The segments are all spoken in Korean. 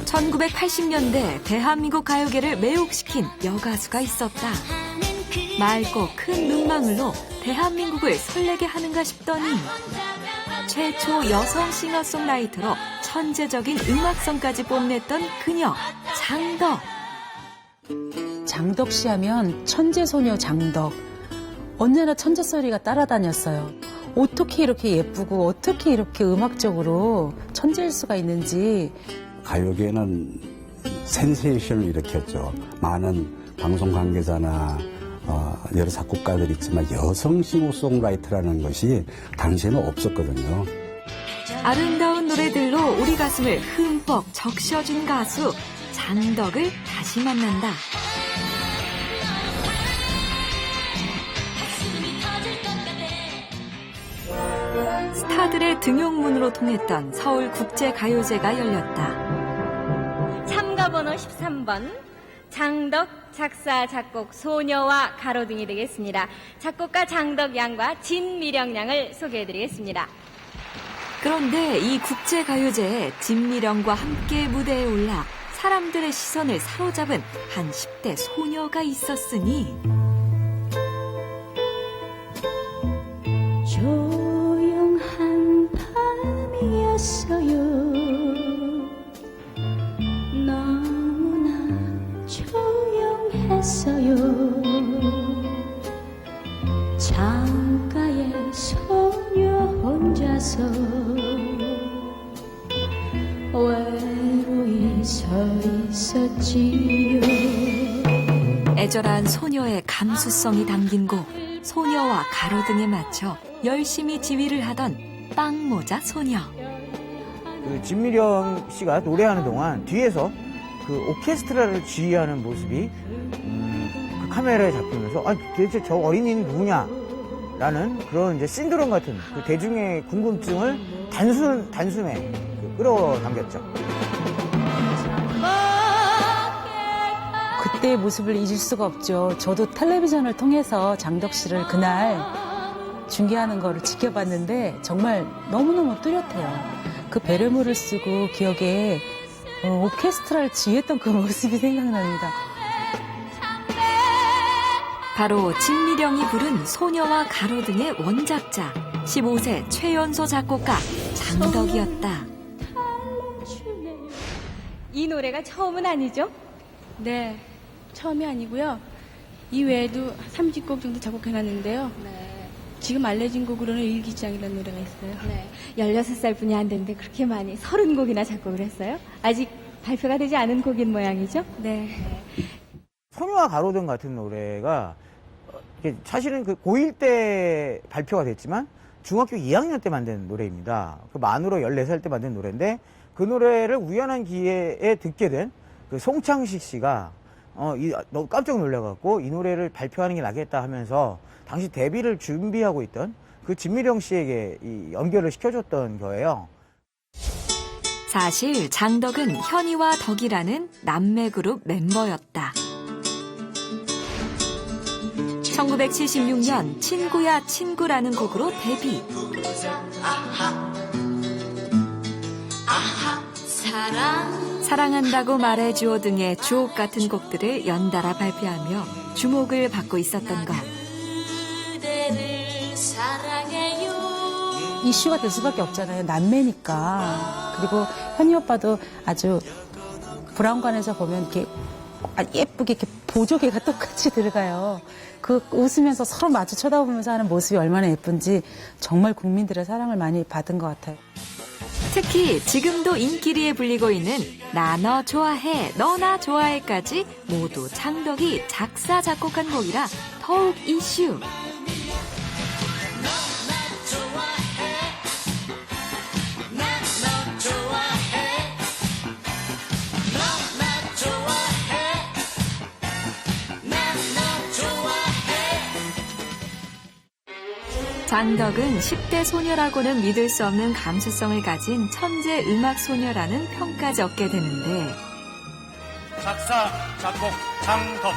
(1980년대) 대한민국 가요계를 매혹시킨 여가수가 있었다. 맑고 큰 눈망울로 대한민국을 설레게 하는가 싶더니 최초 여성 싱어송라이터로 천재적인 음악성까지 뽐냈던 그녀 장덕. 장덕 씨 하면 천재소녀 장덕. 언제나 천재소리가 따라다녔어요. 어떻게 이렇게 예쁘고 어떻게 이렇게 음악적으로 천재일 수가 있는지. 가요계는 센세이션을 일으켰죠. 많은 방송 관계자나 여러 작곡가들이 있지만 여성 싱어송라이터라는 것이 당시에는 없었거든요. 아름다운 노래들로 우리 가슴을 흠뻑 적셔준 가수 장덕을 다시 만난다. 스타들의 등용문으로 통했던 서울국제가요제가 열렸다. 참가번호 13번 장덕 작사 작곡 소녀와 가로등이 되겠습니다. 작곡가 장덕 양과 진미령 양을 소개해드리겠습니다. 그런데 이 국제가요제에 진미령과 함께 무대에 올라 사람들의 시선을 사로잡은 한 10대 소녀가 있었으니 조용한 밤이었어요. 너무나 조용했어요. 창가에 소녀 혼자서 외로이 서 있었지요. 애절한 소녀의 감수성이 담긴 곡 소녀와 가로등에 맞춰 열심히 지휘를 하던 빵모자 소녀. 그 진미령 씨가 노래하는 동안 뒤에서 그 오케스트라를 지휘하는 모습이 그 카메라에 잡히면서 도대체 저 어린이는 누구냐라는 그런 이제 신드롬 같은 그 대중의 궁금증을 단숨에 끌어당겼죠. 그때의 모습을 잊을 수가 없죠. 저도 텔레비전을 통해서 장덕 씨를 그날 중계하는 거를 지켜봤는데 정말 너무너무 뚜렷해요. 그 베레모를 쓰고 기억에 오케스트라를 지휘했던 그 모습이 생각납니다. 바로 진미령이 부른 소녀와 가로등의 원작자 15세 최연소 작곡가 장덕이었다. 이 노래가 처음은 아니죠? 네, 처음이 아니고요. 이 외에도 30곡 정도 작곡해놨는데요. 네. 지금 알려진 곡으로는 일기장이라는 노래가 있어요. 네. 16살뿐이 안 됐는데 그렇게 많이 30곡이나 작곡을 했어요? 아직 발표가 되지 않은 곡인 모양이죠? 네. 소녀와 가로등 같은 노래가 사실은 그 고1 때 발표가 됐지만 중학교 2학년 때 만든 노래입니다. 그 만으로 14살 때 만든 노래인데 그 노래를 우연한 기회에 듣게 된 그 송창식 씨가 너무 깜짝 놀라갖고 이 노래를 발표하는 게 나겠다 하면서 당시 데뷔를 준비하고 있던 그 진미령 씨에게 이 연결을 시켜줬던 거예요. 사실 장덕은 현이와 덕이라는 남매 그룹 멤버였다. 1976년 친구야 친구라는 곡으로 데뷔. 사랑한다고 말해주오 등의 주옥 같은 곡들을 연달아 발표하며 주목을 받고 있었던 것. 이슈가 될 수밖에 없잖아요. 남매니까. 그리고 현이 오빠도 아주 브라운관에서 보면 이렇게 예쁘게 이렇게 보조개가 똑같이 들어가요. 그 웃으면서 서로 마주 쳐다보면서 하는 모습이 얼마나 예쁜지 정말 국민들의 사랑을 많이 받은 것 같아요. 특히 지금도 인기리에 불리고 있는 나 너 좋아해, 너 나 좋아해까지 모두 장덕이 작사 작곡한 곡이라 더욱 이슈. 장덕은 10대 소녀라고는 믿을 수 없는 감수성을 가진 천재 음악 소녀라는 평까지 얻게 되는데 작사, 작곡, 장덕.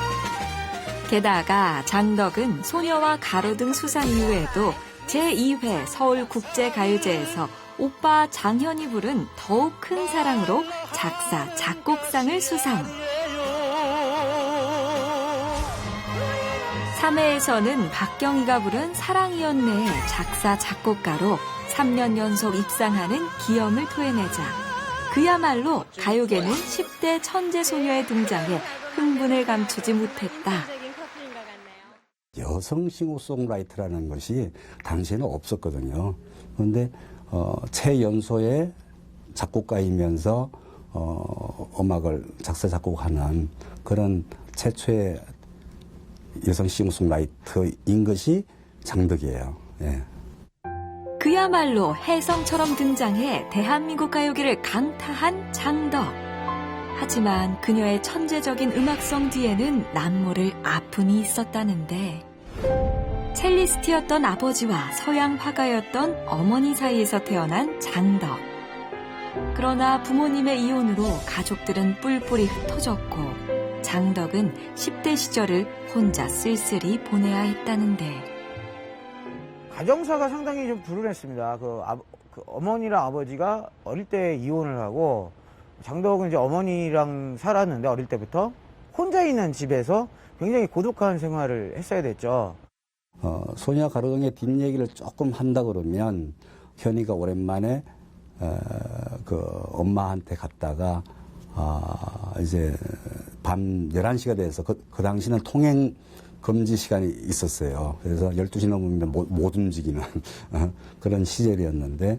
게다가 장덕은 소녀와 가로등 수상 이후에도 제2회 서울국제가요제에서 오빠 장현이 부른 더욱 큰 사랑으로 작사, 작곡상을 수상. 3회에서는 박경희가 부른 사랑이었네의 작사, 작곡가로 3년 연속 입상하는 기염을 토해내자 그야말로 가요계는 10대 천재 소녀의 등장에 흥분을 감추지 못했다. 여성 싱어송라이터라는 것이 당시에는 없었거든요. 그런데 최연소의 작곡가이면서 음악을 작사 작곡하는 그런 최초의 여성 싱어송라이터인 것이 장덕이에요. 예. 그야말로 혜성처럼 등장해 대한민국 가요계를 강타한 장덕. 하지만 그녀의 천재적인 음악성 뒤에는 남모를 아픔이 있었다는데 첼리스트였던 아버지와 서양 화가였던 어머니 사이에서 태어난 장덕. 그러나 부모님의 이혼으로 가족들은 뿔뿔이 흩어졌고 장덕은 10대 시절을 혼자 쓸쓸히 보내야 했다는데 가정사가 상당히 좀 불운했습니다. 그 어머니랑 아버지가 어릴 때 이혼을 하고 장덕은 이제 어머니랑 살았는데 어릴 때부터 혼자 있는 집에서 굉장히 고독한 생활을 했어야 됐죠. 소녀 가로등의 뒷얘기를 조금 한다 그러면 현이가 오랜만에 그 엄마한테 갔다가 이제 밤 11시가 돼서 그 당시는 통행 금지 시간이 있었어요. 그래서 12시 넘으면 못 움직이는 그런 시절이었는데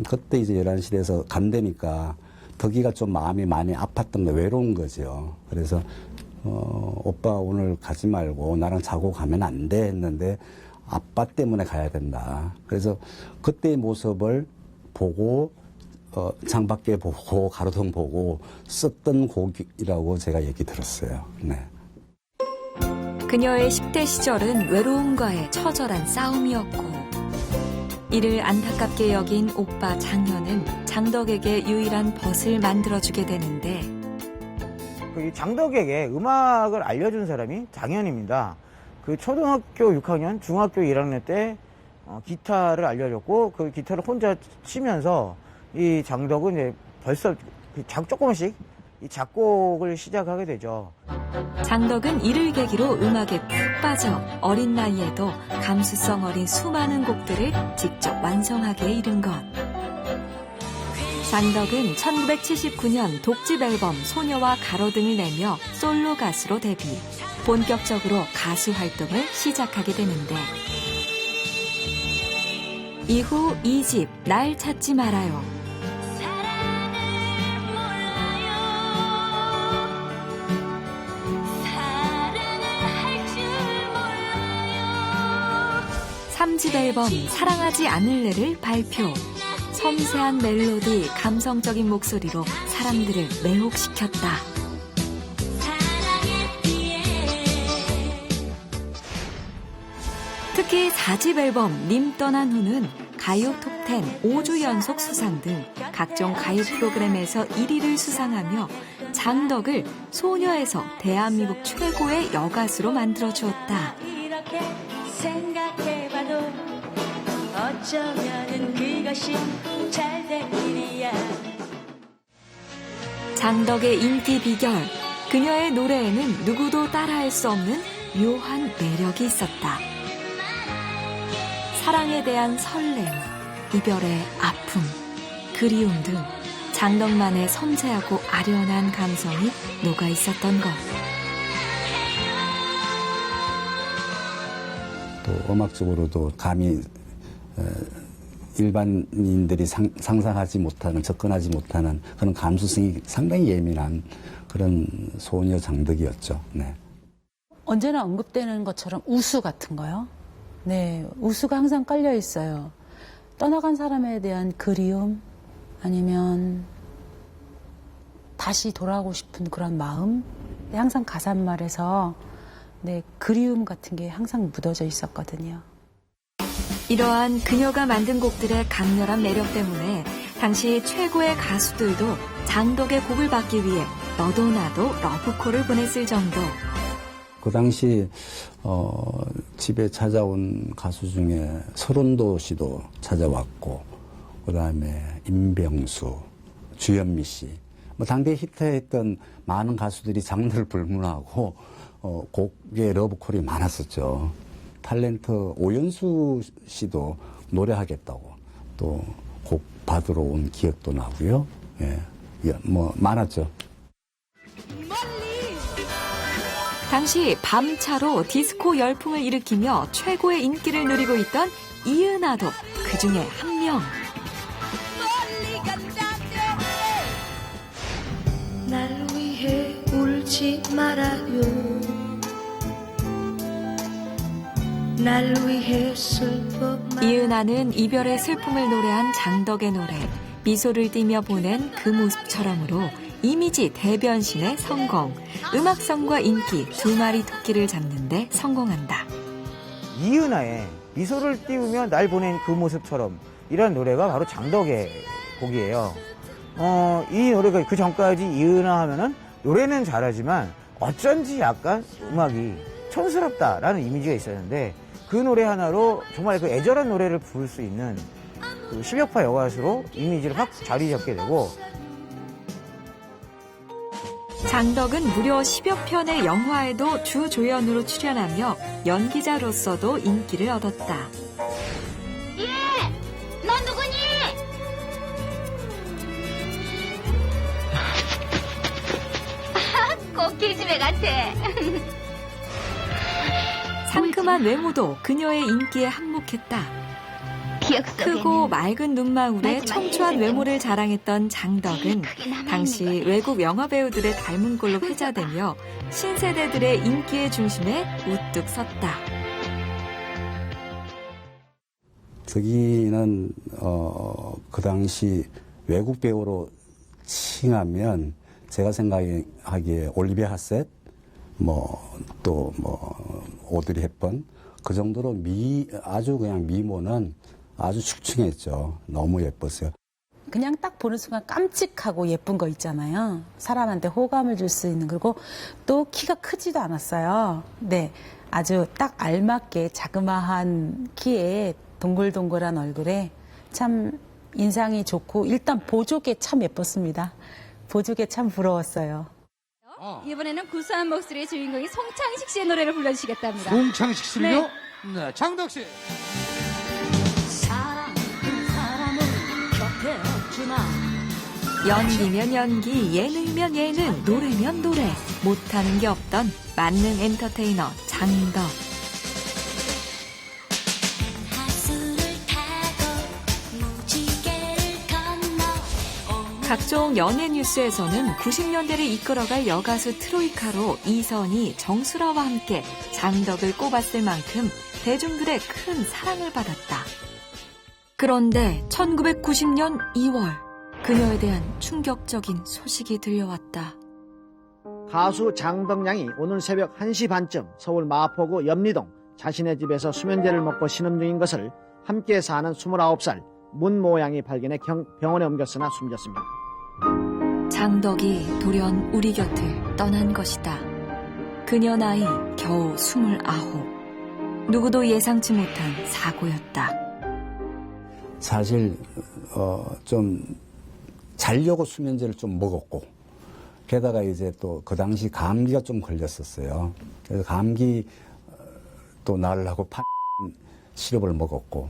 그때 이제 11시 돼서 간다니까 덕이가 좀 마음이 많이 아팠던 거 외로운 거죠. 그래서 오빠 오늘 가지 말고 나랑 자고 가면 안 돼 했는데 아빠 때문에 가야 된다. 그래서 그때의 모습을 보고 창밖에 보고 가로등 보고 썼던 곡이라고 제가 얘기 들었어요. 네. 그녀의 10대 시절은 외로움과의 처절한 싸움이었고 이를 안타깝게 여긴 오빠 장현은 장덕에게 유일한 벗을 만들어주게 되는데 그 장덕에게 음악을 알려준 사람이 장현입니다. 그 초등학교 6학년, 중학교 1학년 때 기타를 알려줬고 그 기타를 혼자 치면서 이 장덕은 이제 벌써 조금씩 이 작곡을 시작하게 되죠. 장덕은 이를 계기로 음악에 푹 빠져 어린 나이에도 감수성 어린 수많은 곡들을 직접 완성하게 이른 것. 장덕은 1979년 독집 앨범 소녀와 가로등을 내며 솔로 가수로 데뷔, 본격적으로 가수 활동을 시작하게 되는데 이후 2집 날 찾지 말아요. 삼집 앨범 사랑하지 않을래를 발표. 섬세한 멜로디, 감성적인 목소리로 사람들을 매혹시켰다. 특히 4집 앨범 님 떠난 후는 가요 톱10 5주 연속 수상 등 각종 가요 프로그램에서 1위를 수상하며 장덕을 소녀에서 대한민국 최고의 여가수로 만들어주었다. 이렇게 생각해봐도 어쩌면은 그것이 잘된 일이야. 장덕의 인기 비결, 그녀의 노래에는 누구도 따라할 수 없는 묘한 매력이 있었다. 사랑에 대한 설렘, 이별의 아픔, 그리움 등 장덕만의 섬세하고 아련한 감성이 녹아 있었던 것. 또 음악적으로도 감히 일반인들이 상상하지 못하는, 접근하지 못하는 그런 감수성이 상당히 예민한 그런 소녀 장덕이었죠. 네. 언제나 언급되는 것처럼 우수 같은 거요. 네, 우수가 항상 깔려 있어요. 떠나간 사람에 대한 그리움, 아니면 다시 돌아오고 싶은 그런 마음, 네, 항상 가사말에서 네, 그리움 같은 게 항상 묻어져 있었거든요. 이러한 그녀가 만든 곡들의 강렬한 매력 때문에 당시 최고의 가수들도 장덕의 곡을 받기 위해 너도 나도 러브콜을 보냈을 정도. 그 당시 집에 찾아온 가수 중에 서른도 씨도 찾아왔고, 그다음에 임병수, 주현미 씨, 뭐 당대 히트했던 많은 가수들이 장르를 불문하고 곡에 러브콜이 많았었죠. 탤런트 오연수 씨도 노래하겠다고 또 곡 받으러 온 기억도 나고요. 예, 뭐 많았죠. 당시 밤차로 디스코 열풍을 일으키며 최고의 인기를 누리고 있던 이은하도 그 중에 한 명. 날 위해 울지 말아요. 날 위해 슬퍼 이은하는 이별의 슬픔을 노래한 장덕의 노래 미소를 띠며 보낸 그 모습처럼으로 이미지 대변신에 성공, 음악성과 인기 두 마리 토끼를 잡는 데 성공한다. 이은하의 미소를 띄우며 날 보낸 그 모습처럼 이런 노래가 바로 장덕의 곡이에요. 이 노래가 그 전까지 이은하 하면은 노래는 잘하지만 어쩐지 약간 음악이 촌스럽다라는 이미지가 있었는데 그 노래 하나로 정말 그 애절한 노래를 부를 수 있는 그 10여파 여가수로 이미지를 확 자리 잡게 되고 장덕은 무려 10여 편의 영화에도 주조연으로 출연하며 연기자로서도 인기를 얻었다. 너 누구니? 꼭 계집애 같아. 상큼한 외모도 그녀의 인기에 한몫했다. 기억 속에는 크고 맑은 눈망울에 마지막 청초한 인생은 외모를 자랑했던 장덕은 크게 남아있는 당시 거야. 외국 영화배우들의 닮은 꼴로 회자되며 신세대들의 인기의 중심에 우뚝 섰다. 저기는 그 당시 외국 배우로 칭하면 제가 생각하기에 올리비아 하셋, 또 오드리 헵번 그 정도로 아주 그냥 미모는 아주 출중했죠. 너무 예뻤어요. 그냥 딱 보는 순간 깜찍하고 예쁜 거 있잖아요. 사람한테 호감을 줄 수 있는. 그리고 또 키가 크지도 않았어요. 네, 아주 딱 알맞게 자그마한 키에 동글동글한 얼굴에 참 인상이 좋고 일단 보조개 참 예뻤습니다. 보조개 참 부러웠어요. 이번에는 구수한 목소리의 주인공이 송창식 씨의 노래를 불러주시겠답니다. 송창식 씨를요? 네, 장덕 씨. 사람은 곁에 없지만 연기면 연기, 예능이면 예능, 노래면 노래. 못하는 게 없던 만능 엔터테이너 장덕. 하수를 타고 무지개를 건너 각종 연예 뉴스에서는 90년대를 이끌어갈 여가수 트로이카로 이선희, 정수라와 함께 장덕을 꼽았을 만큼 대중들의 큰 사랑을 받았다. 그런데 1990년 2월 그녀에 대한 충격적인 소식이 들려왔다. 가수 장덕양이 오늘 새벽 1시 반쯤 서울 마포구 염리동 자신의 집에서 수면제를 먹고 신음 중인 것을 함께 사는 29살 문 모양이 발견해 병원에 옮겼으나 숨졌습니다. 장덕이 돌연 우리 곁을 떠난 것이다. 그녀 나이 겨우 29. 누구도 예상치 못한 사고였다. 사실 좀 자려고 수면제를 좀 먹었고, 게다가 이제 또 그 당시 감기가 좀 걸렸었어요. 그래서 감기 또 나으려고 시럽을 먹었고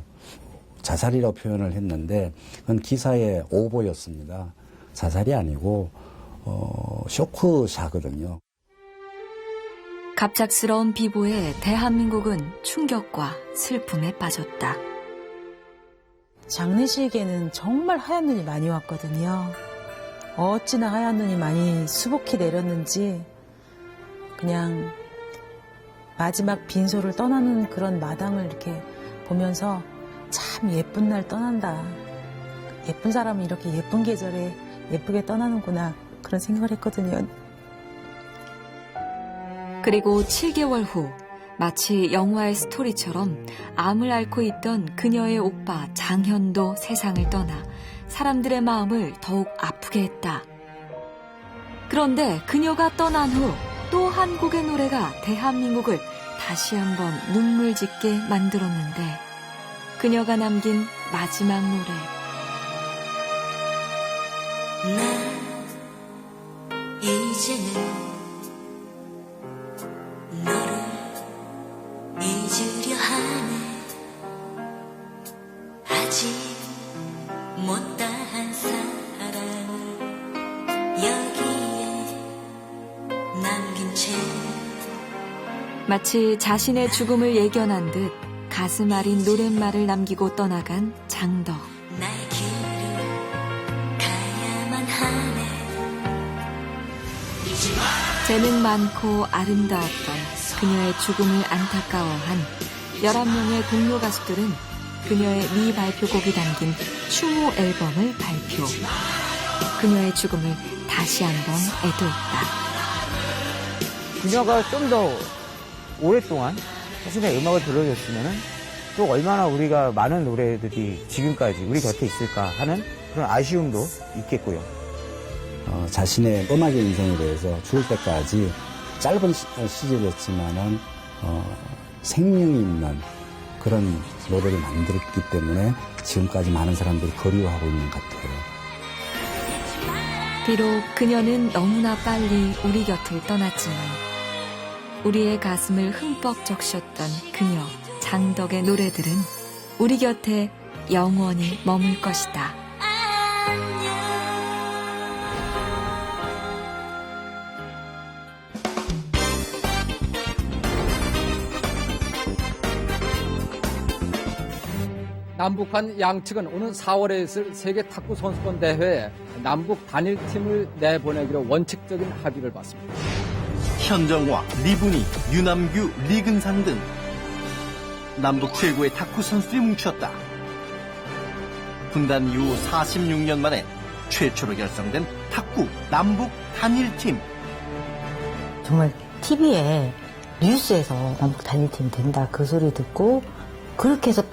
자살이라고 표현을 했는데 그건 기사의 오보였습니다. 자살이 아니고 쇼크샤거든요. 갑작스러운 비보에 대한민국은 충격과 슬픔에 빠졌다. 장례식에는 정말 하얀 눈이 많이 왔거든요. 어찌나 하얀 눈이 많이 수북히 내렸는지 그냥 마지막 빈소를 떠나는 그런 마당을 이렇게 보면서 참 예쁜 날 떠난다. 예쁜 사람은 이렇게 예쁜 계절에 예쁘게 떠나는구나. 그런 생각을 했거든요. 그리고 7개월 후 마치 영화의 스토리처럼 암을 앓고 있던 그녀의 오빠 장현도 세상을 떠나 사람들의 마음을 더욱 아프게 했다. 그런데 그녀가 떠난 후 또 한 곡의 노래가 대한민국을 다시 한번 눈물 짓게 만들었는데 그녀가 남긴 마지막 노래. 난 이제는 너를 잊으려 하네. 아직 못다한 사랑을 여기에 남긴 채 마치 자신의 죽음을 예견한 듯 가슴 아린 노랫말을 남기고 떠나간 장덕. 나의 길을 가야만 하네. 재능 많고 아름다웠던 그녀의 죽음을 안타까워한 11명의 동료 가수들은 그녀의 미발표곡이 담긴 추모 앨범을 발표. 그녀의 죽음을 다시 한번 애도했다. 그녀가 좀 더 오랫동안 자신의 음악을 들려줬으면 또 얼마나 우리가 많은 노래들이 지금까지 우리 곁에 있을까 하는 그런 아쉬움도 있겠고요. 자신의 음악의 인생에 대해서 죽을 때까지 짧은 시절이었지만은 생명이 있는 그런 노래를 만들었기 때문에 지금까지 많은 사람들이 그리워하고 있는 것 같아요. 비록 그녀는 너무나 빨리 우리 곁을 떠났지만 우리의 가슴을 흠뻑 적셨던 그녀 장덕의 노래들은 우리 곁에 영원히 머물 것이다. 남북한 양측은 오는 4월에 있을 세계 탁구 선수권 대회에 남북 단일팀을 내보내기로 원칙적인 합의를 봤습니다. 현정화, 리분이, 유남규, 리근상 등 남북 최고의 탁구 선수들이 뭉쳤다. 분단 이후 46년 만에 최초로 결성된 탁구 남북 단일팀. 정말 TV에 뉴스에서 남북 단일팀이 된다 그 소리 듣고 그렇게 해서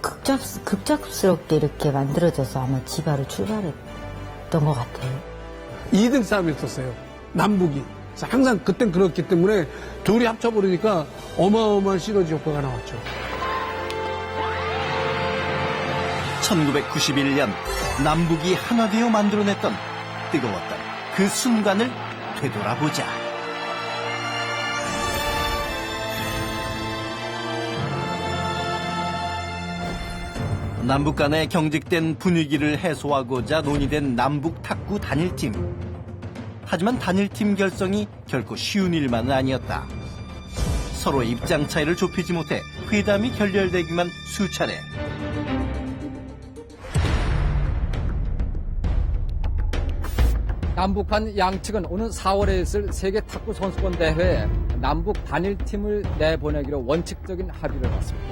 급작스럽게 이렇게 만들어져서 아마 지바를 출발했던 것 같아요. 2등 싸움이었었어요. 남북이. 항상 그땐 그렇기 때문에 둘이 합쳐버리니까 어마어마한 시너지 효과가 나왔죠. 1991년 남북이 하나 되어 만들어냈던 뜨거웠던 그 순간을 되돌아보자. 남북 간의 경직된 분위기를 해소하고자 논의된 남북 탁구 단일팀. 하지만 단일팀 결성이 결코 쉬운 일만은 아니었다. 서로의 입장 차이를 좁히지 못해 회담이 결렬되기만 수차례. 남북한 양측은 오는 4월에 있을 세계 탁구 선수권 대회에 남북 단일팀을 내보내기로 원칙적인 합의를 봤습니다.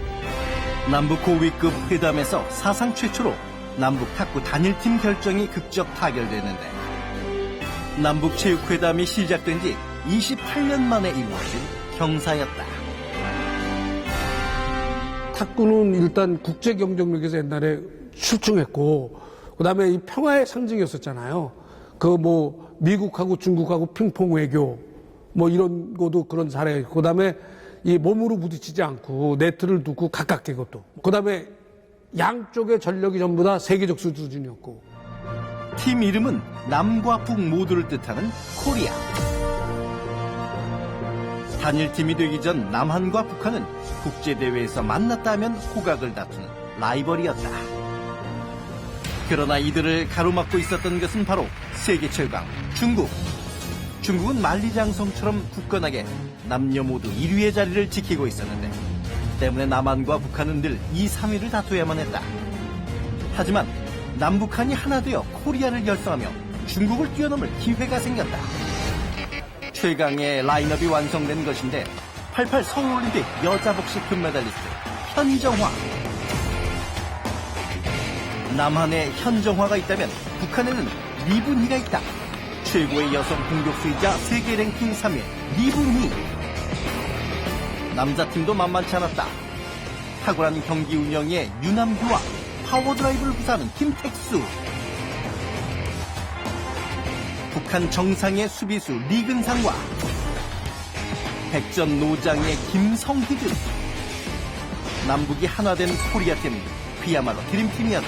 남북 고위급 회담에서 사상 최초로 남북 탁구 단일팀 결정이 극적 타결되는데 남북 체육회담이 시작된 지 28년 만에 이루어진 경사였다. 탁구는 일단 국제 경쟁력에서 옛날에 출중했고 그다음에 이 평화의 상징이었었잖아요. 미국하고 중국하고 핑퐁 외교 이런 것도 그런 사례였고 그다음에 이 몸으로 부딪히지 않고 네트를 두고 가깝게 그것도. 그다음에 양쪽의 전력이 전부 다 세계적 수준이었고. 팀 이름은 남과 북 모두를 뜻하는 코리아. 단일팀이 되기 전 남한과 북한은 국제대회에서 만났다면 호각을 다투는 라이벌이었다. 그러나 이들을 가로막고 있었던 것은 바로 세계 최강 중국. 중국은 만리장성처럼 굳건하게 남녀 모두 1위의 자리를 지키고 있었는데 때문에 남한과 북한은 늘 2, 3위를 다투어야만 했다. 하지만 남북한이 하나 되어 코리아를 결성하며 중국을 뛰어넘을 기회가 생겼다. 최강의 라인업이 완성된 것인데 88 서울올림픽 여자 복식 금메달리스트 현정화. 남한에 현정화가 있다면 북한에는 리분희가 있다. 최고의 여성 공격수이자 세계 랭킹 3위 리분희. 남자팀도 만만치 않았다. 탁월한 경기 운영에 유남규와 파워드라이브를 구사하는 김택수. 북한 정상의 수비수 리근상과 백전노장의 김성희 등 남북이 하나된 코리아팀 그야말로 드림팀이었다.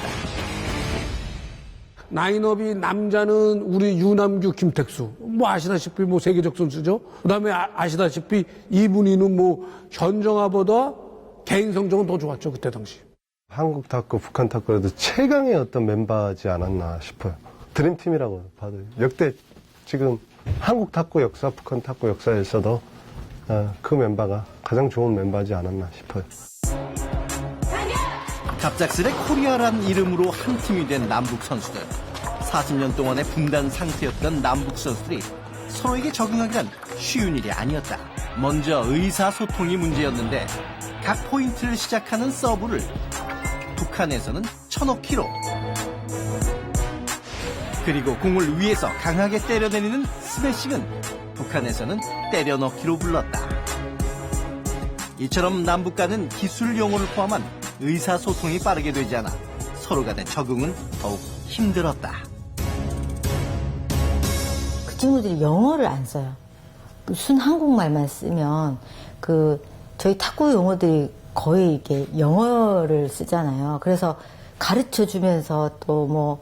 라인업이 남자는 우리 유남규, 김택수. 뭐 아시다시피 뭐 세계적 선수죠. 그다음에 아시다시피 이분이는 뭐 현정아보다 개인 성적은 더 좋았죠, 그때 당시. 한국 탁구, 북한 탁구에도 최강의 어떤 멤버지 않았나 싶어요. 드림팀이라고 봐도 역대 지금 한국 탁구 역사, 북한 탁구 역사에서도 그 멤버가 가장 좋은 멤버지 않았나 싶어요. 갑작스레 코리아란 이름으로 한 팀이 된 남북 선수들. 40년 동안의 분단 상태였던 남북 선수들이 서로에게 적응하기란 쉬운 일이 아니었다. 먼저 의사소통이 문제였는데 각 포인트를 시작하는 서브를 북한에서는 쳐넣기로, 그리고 공을 위에서 강하게 때려내리는 스매싱은 북한에서는 때려넣기로 불렀다. 이처럼 남북 간은 기술 용어를 포함한 의사소통이 빠르게 되지 않아 서로 간의 적응은 더욱 힘들었다. 그 친구들이 영어를 안 써요. 순 한국말만 쓰면 저희 탁구 용어들이 거의 이렇게 영어를 쓰잖아요. 그래서 가르쳐 주면서 또 뭐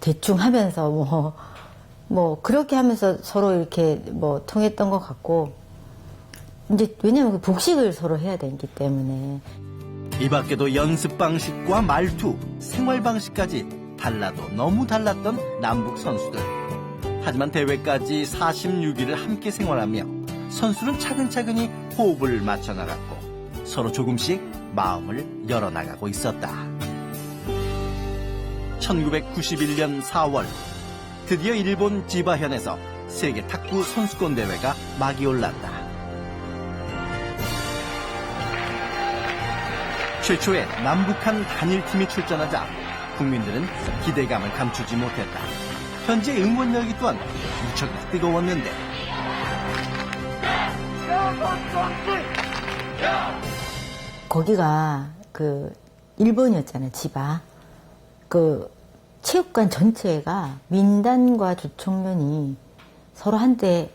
대충 하면서 뭐 그렇게 하면서 서로 이렇게 뭐 통했던 것 같고, 이제 왜냐면 복식을 서로 해야 되기 때문에. 이 밖에도 연습 방식과 말투, 생활 방식까지 달라도 너무 달랐던 남북 선수들. 하지만 대회까지 46일을 함께 생활하며 선수는 차근차근히 호흡을 맞춰 나갔고 서로 조금씩 마음을 열어나가고 있었다. 1991년 4월 드디어 일본 지바현에서 세계 탁구 선수권 대회가 막이 올랐다. 최초의 남북한 단일팀이 출전하자 국민들은 기대감을 감추지 못했다. 현재 응원 열기 또한 무척 뜨거웠는데, 거기가 일본이었잖아요, 지바. 체육관 전체가 민단과 조총련이 서로 한때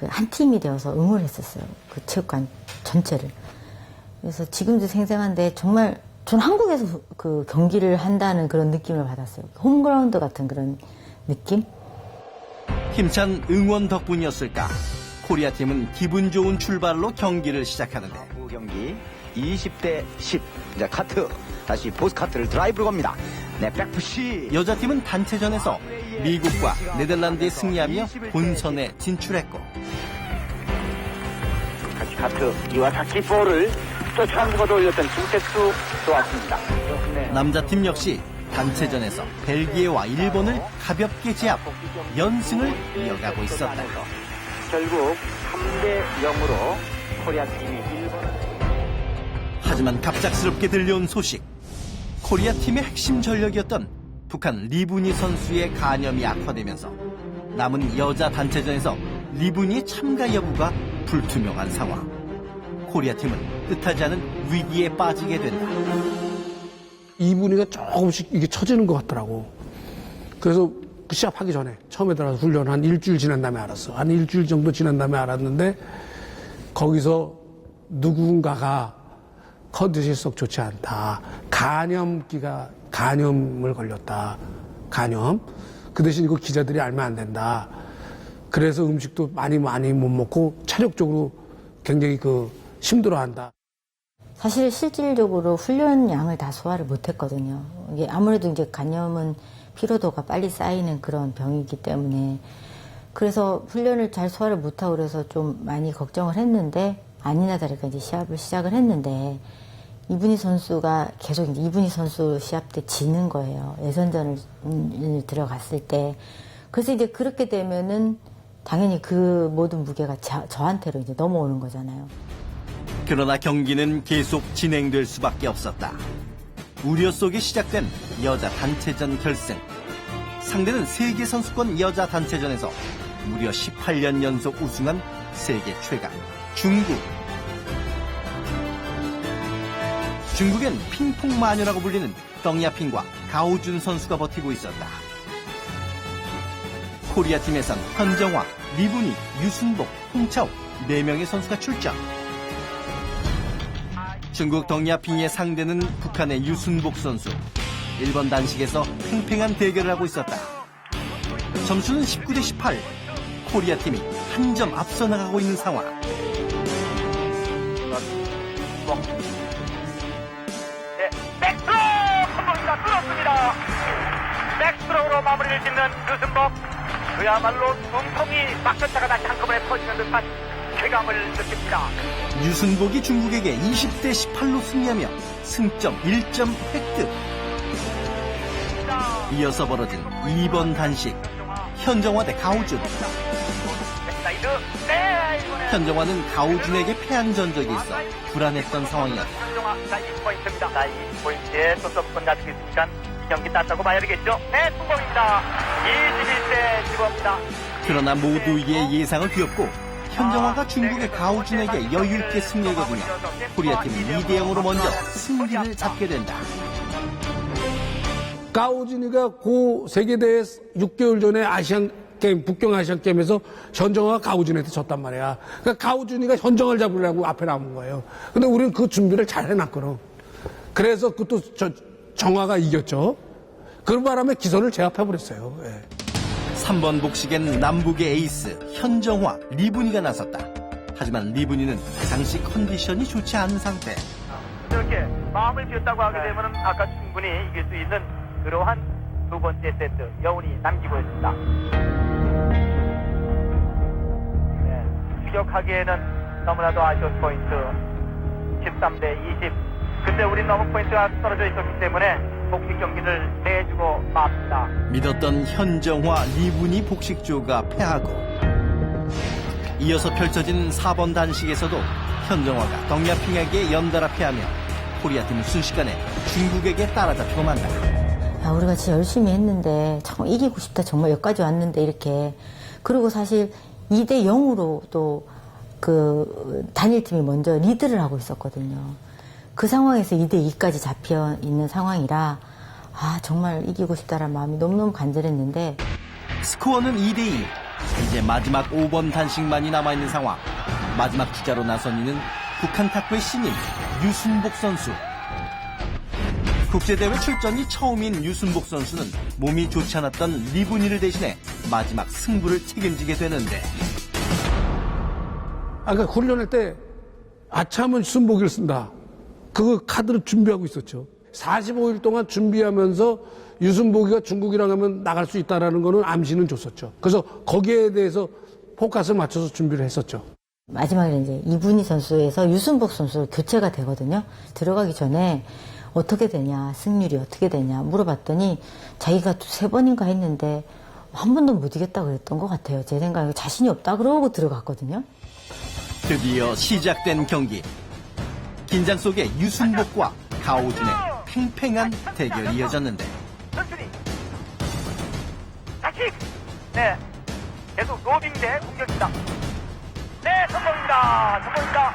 한 팀이 되어서 응원했었어요. 그 체육관 전체를. 그래서 지금도 생생한데 정말 전 한국에서 그 경기를 한다는 그런 느낌을 받았어요. 홈그라운드 같은 그런 느낌? 힘찬 응원 덕분이었을까? 코리아 팀은 기분 좋은 출발로 경기를 시작하는데, 경기 20대 10. 이제 카트, 다시 보스 카트를 드라이브로 갑니다. 네, 백푸시. 여자팀은 단체전에서 미국과 네덜란드에 승리하며 본선에 진출했고, 다시 카트, 이와사키 볼을 쫓아가고 올렸던 김택수 좋았습니다. 네. 남자팀 역시 단체전에서 벨기에와 일본을 가볍게 제압, 연승을 이어가고 있었다. 결국 3대 0으로 코리아 팀이 일본을. 하지만 갑작스럽게 들려온 소식. 코리아 팀의 핵심 전력이었던 북한 리브니 선수의 간염이 악화되면서 남은 여자 단체전에서 리브니의 참가 여부가 불투명한 상황. 코리아 팀은 뜻하지 않은 위기에 빠지게 된다. 이분이가 조금씩 이게 처지는 것 같더라고. 그래서 시합하기 전에 처음에 들어가서 훈련 한 일주일 지난 다음에 알았어. 한 일주일 정도 지난 다음에 알았는데 거기서 누군가가 컨디션이 썩 좋지 않다. 간염을 걸렸다. 간염. 그 대신 이거 기자들이 알면 안 된다. 그래서 음식도 많이 못 먹고 체력적으로 굉장히 힘들어한다. 사실 실질적으로 훈련 양을 다 소화를 못했거든요. 이게 아무래도 이제 간염은 피로도가 빨리 쌓이는 그런 병이기 때문에, 그래서 훈련을 잘 소화를 못하고 그래서 좀 많이 걱정을 했는데, 아니나 다를까 이제 시합을 시작을 했는데, 이분희 선수가 계속 이분희 선수 시합 때 지는 거예요. 예선전을 들어갔을 때. 그래서 이제 그렇게 되면은 당연히 그 모든 무게가 저한테로 이제 넘어오는 거잖아요. 그러나 경기는 계속 진행될 수밖에 없었다. 우려 속에 시작된 여자 단체전 결승. 상대는 세계선수권 여자 단체전에서 무려 18년 연속 우승한 세계 최강 중국. 중국엔 핑퐁 마녀라고 불리는 덩야핑과 가오준 선수가 버티고 있었다. 코리아팀에선 현정화, 리분이, 유순복, 홍차옥 4명의 선수가 출전. 중국 덩야핑의 상대는 북한의 유순복 선수. 1번 단식에서 팽팽한 대결을 하고 있었다. 점수는 19대 18. 코리아팀이 한 점 앞서 나가고 있는 상황. 백스로 성공입니다. 뚫었습니다. 백스로우로 마무리를 짓는 유순복. 그야말로 숨통이 막혔다가 다시 한꺼번에 퍼지는 듯한 쾌감을 느낍니다. 유순복이 중국에게 20대 18로 승리하며 승점 1점 획득. 이어서 벌어진 2번 단식. 현정화 대 가오준. 현정화는 가오준에게 패한 전적이 있어 불안했던 상황이었다. 현정화 자 2포인트입니다. 자 2포인트에 또 서브권 가지고 있으니까 이 경기 땄다고 봐야 되겠죠. 네, 성공입니다. 21대 15입니다. 그러나 모두의 예상을 뒤엎고 현정화가 중국의 가오준에게 여유있게 승리하거든요. 코리아팀은 2대 0으로 먼저 승기를 잡게 된다. 가오준이가 고 세계대회 6개월 전에 아시안게임, 북경 아시안게임에서 현정화가 가오준한테 졌단 말이야. 그러니까 가오준이가 현정화를 잡으려고 앞에 나온 거예요. 근데 우리는 그 준비를 잘 해놨거든. 그래서 그것도 정화가 이겼죠. 그 바람에 기선을 제압해버렸어요. 예. 3번 복식엔 남북의 에이스 현정화, 리분이가 나섰다. 하지만 리분이는 당시 컨디션이 좋지 않은 상태. 이렇게 마음을 비웠다고 하게 되면 아까 충분히 이길 수 있는 그러한 두 번째 세트 여운이 남기고 있습니다. 네, 추격하기에는 너무나도 아쉬운 포인트 13대 20. 근데 우린 너무 포인트가 떨어져 있었기 때문에 복식 경기를 내주고 맙니다. 믿었던 현정화, 리분이 복식조가 패하고 이어서 펼쳐진 4번 단식에서도 현정화가 덩야핑에게 연달아 패하며 코리아팀은 순식간에 중국에게 따라잡히고 만다. 야, 우리가 진짜 열심히 했는데 정말 이기고 싶다. 정말 여기까지 왔는데 이렇게. 그리고 사실 2대 0으로 또 그 단일팀이 먼저 리드를 하고 있었거든요. 그 상황에서 2대 2까지 잡혀 있는 상황이라 아 정말 이기고 싶다라는 마음이 너무너무 간절했는데 스코어는 2대 2. 이제 마지막 5번 단식만이 남아있는 상황. 마지막 주자로 나선 이는 북한 탁구의 신인 유순복 선수. 국제대회 출전이 처음인 유순복 선수는 몸이 좋지 않았던 리분이를 대신해 마지막 승부를 책임지게 되는데 아까 훈련할 때 아차하면 유순복이를 쓴다. 그 카드를 준비하고 있었죠. 45일 동안 준비하면서 유순복이가 중국이랑 하면 나갈 수 있다는 거는 암시는 줬었죠. 그래서 거기에 대해서 포커스를 맞춰서 준비를 했었죠. 마지막에 이제 이분희 선수에서 유순복 선수 교체가 되거든요. 들어가기 전에 어떻게 되냐, 승률이 어떻게 되냐 물어봤더니 자기가 3번인가 했는데 한 번도 못 이겼다고 그랬던 것 같아요. 제 생각에 자신이 없다 그러고 들어갔거든요. 드디어 시작된 경기. 긴장 속에 유순복과 가오준의 팽팽한 대결이 이어졌는데 천천히 다시 네 계속 로빙 대 공격입니다. 네 성공입니다. 성공입니다.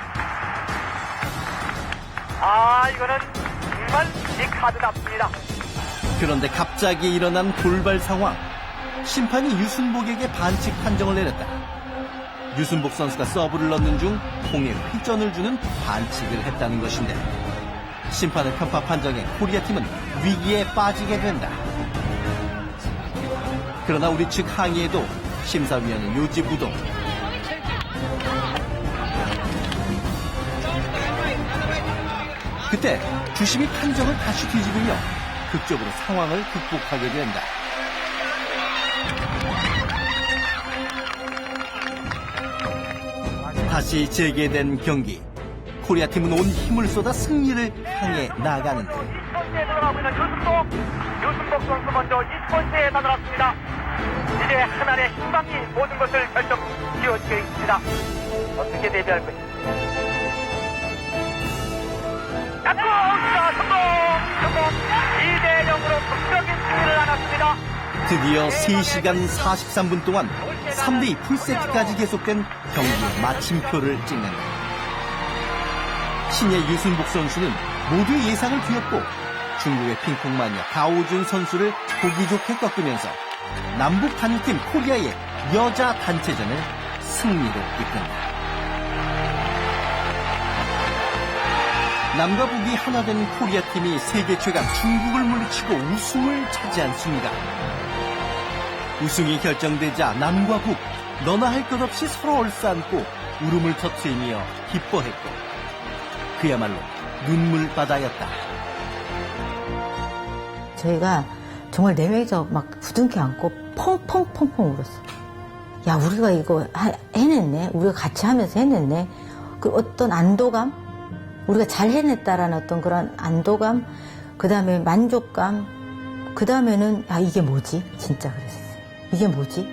아 이거는 정말 이 카드답습니다. 그런데 갑자기 일어난 돌발 상황. 심판이 유순복에게 반칙 판정을 내렸다. 유순복 선수가 서브를 넣는 중 공에 휘전을 주는 반칙을 했다는 것인데 심판의 편파 판정에 코리아팀은 위기에 빠지게 된다. 그러나 우리 측 항의에도 심사위원은 요지부동. 그때 주심이 판정을 다시 뒤집으며 극적으로 상황을 극복하게 된다. 다시 재개된 경기. 코리아팀은 온 힘을 쏟아 승리를 향해 나아가는데 20번째에 들어가고 있는 유순복 선수 먼저 20번째에 다다랐습니다. 이제 하나의 희망이 모든 것을 결정 지어지게 있습니다. 어떻게 대비할 것인지. 성공! 2대 0으로 극적인 승리를 안았습니다. 드디어 3시간 43분 동안 3대2 풀세트까지 계속된 경기의 마침표를 찍는다. 신예 유순복 선수는 모두의 예상을 뒤엎고 중국의 핑퐁 마니아 가오준 선수를 보기 좋게 꺾으면서 남북 단일팀 코리아의 여자 단체전을 승리로 이끈다. 남과 북이 하나 된 코리아 팀이 세계 최강 중국을 물리치고 우승을 차지한 순간, 우승이 결정되자 남과 북 너나 할 것 없이 서로 얼싸안고 울음을 터트리며 기뻐했고, 그야말로 눈물바다였다. 저희가 정말 4명이서 막 부둥켜 안고 펑펑펑펑 울었어요. 야, 우리가 이거 해냈네. 우리가 같이 하면서 해냈네. 그 어떤 안도감, 우리가 잘 해냈다라는 어떤 그런 안도감, 그 다음에 만족감, 그 다음에는 아, 이게 뭐지? 진짜 그랬어요. 이게 뭐지?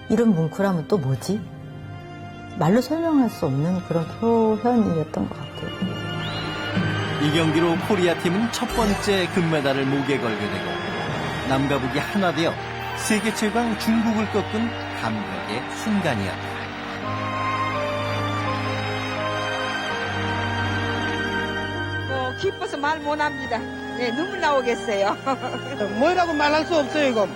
이런 뭉클함은 또 뭐지? 말로 설명할 수 없는 그런 표현이었던 것 같아요. 이 경기로 코리아 팀은 첫 번째 금메달을 목에 걸게 되고, 남과 북이 하나 되어 세계 최강 중국을 꺾은 감격의 순간이었다. 기뻐서 말 못합니다. 네, 눈물 나오겠어요. 뭐라고 말할 수 없어요, 이거.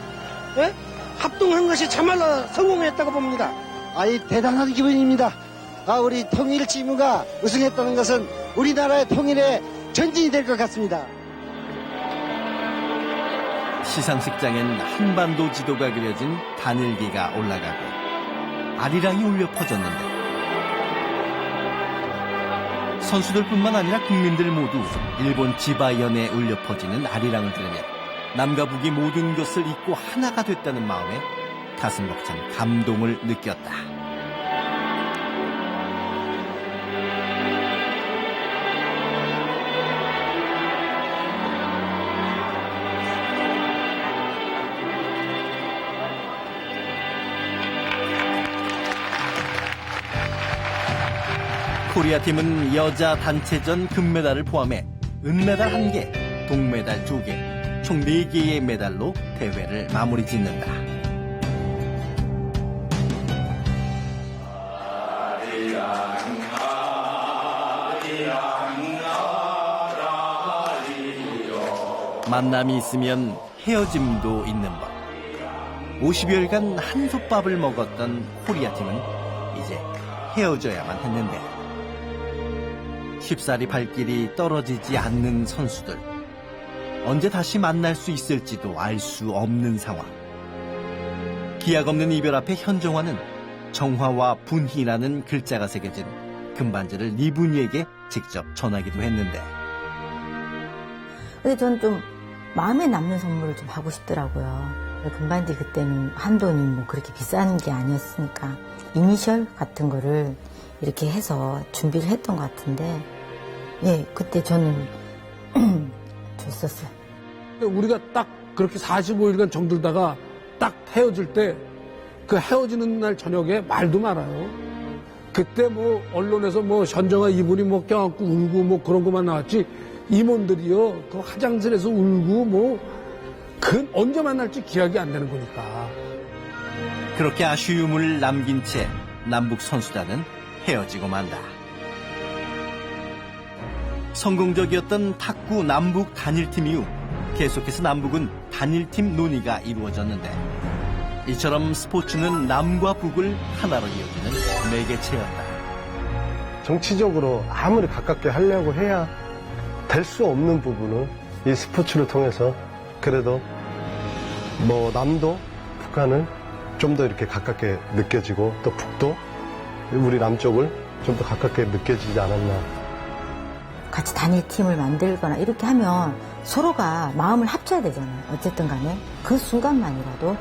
네? 합동한 것이 참말로 성공했다고 봅니다. 아이, 대단한 기분입니다. 우리 통일지무가 우승했다는 것은 우리나라의 통일의 전진이 될 것 같습니다. 시상식장엔 한반도 지도가 그려진 단일기가 올라가고 아리랑이 울려 퍼졌는데, 선수들뿐만 아니라 국민들 모두 일본 지바현에 울려 퍼지는 아리랑을 들으며 남과 북이 모든 것을 잊고 하나가 됐다는 마음에 가슴 벅찬 감동을 느꼈다. 코리아 팀은 여자 단체전 금메달을 포함해 은메달 1개, 동메달 2개, 총 4개의 메달로 대회를 마무리 짓는다. 만남이 있으면 헤어짐도 있는 법. 50여일간 한솥밥을 먹었던 코리아 팀은 이제 헤어져야만 했는데, 쉽사리 발길이 떨어지지 않는 선수들. 언제 다시 만날 수 있을지도 알 수 없는 상황. 기약 없는 이별 앞에 현정화는 정화와 분희라는 글자가 새겨진 금반지를 이분이에게 직접 전하기도 했는데, 근데 전 좀 마음에 남는 선물을 좀 하고 싶더라고요. 금반지 그때는 한돈이 뭐 그렇게 비싼 게 아니었으니까 이니셜 같은 거를 이렇게 해서 준비를 했던 것 같은데, 예, 그때 저는 줬었어요. 우리가 딱 그렇게 45일간 정들다가 딱 헤어질 때, 그 헤어지는 날 저녁에 말도 말아요. 그때 뭐 언론에서 뭐 현정아 이분이 뭐 껴안고 울고 뭐 그런 것만 나왔지, 임원들이요 그 화장실에서 울고 뭐 그 언제 만날지 기약이 안 되는 거니까. 그렇게 아쉬움을 남긴 채 남북 선수단은 헤어지고 만다. 성공적이었던 탁구 남북 단일팀 이후 계속해서 남북은 단일팀 논의가 이루어졌는데, 이처럼 스포츠는 남과 북을 하나로 이어주는 매개체였다. 정치적으로 아무리 가깝게 하려고 해야 될 수 없는 부분은 이 스포츠를 통해서 그래도 뭐 남도 북한을 좀 더 이렇게 가깝게 느껴지고, 또 북도 우리 남쪽을 좀 더 가깝게 느껴지지 않았나. 같이 단일팀을 만들거나 이렇게 하면 서로가 마음을 합쳐야 되잖아요. 어쨌든 간에 그 순간만이라도.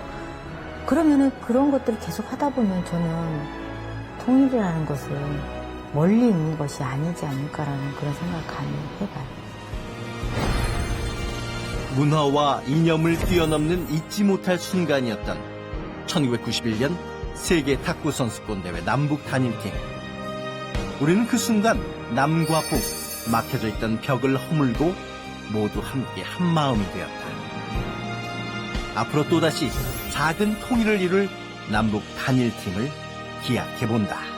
그러면은 그런 것들을 계속 하다 보면 저는 통일이라는 것은 멀리 있는 것이 아니지 않을까라는 그런 생각을 감히 해봐요. 문화와 이념을 뛰어넘는 잊지 못할 순간이었던 1991년 세계 탁구 선수권 대회 남북 단일팀. 우리는 그 순간 남과 북, 막혀져 있던 벽을 허물고 모두 함께 한 마음이 되었다. 앞으로 또다시 작은 통일을 이룰 남북 단일팀을 기약해본다.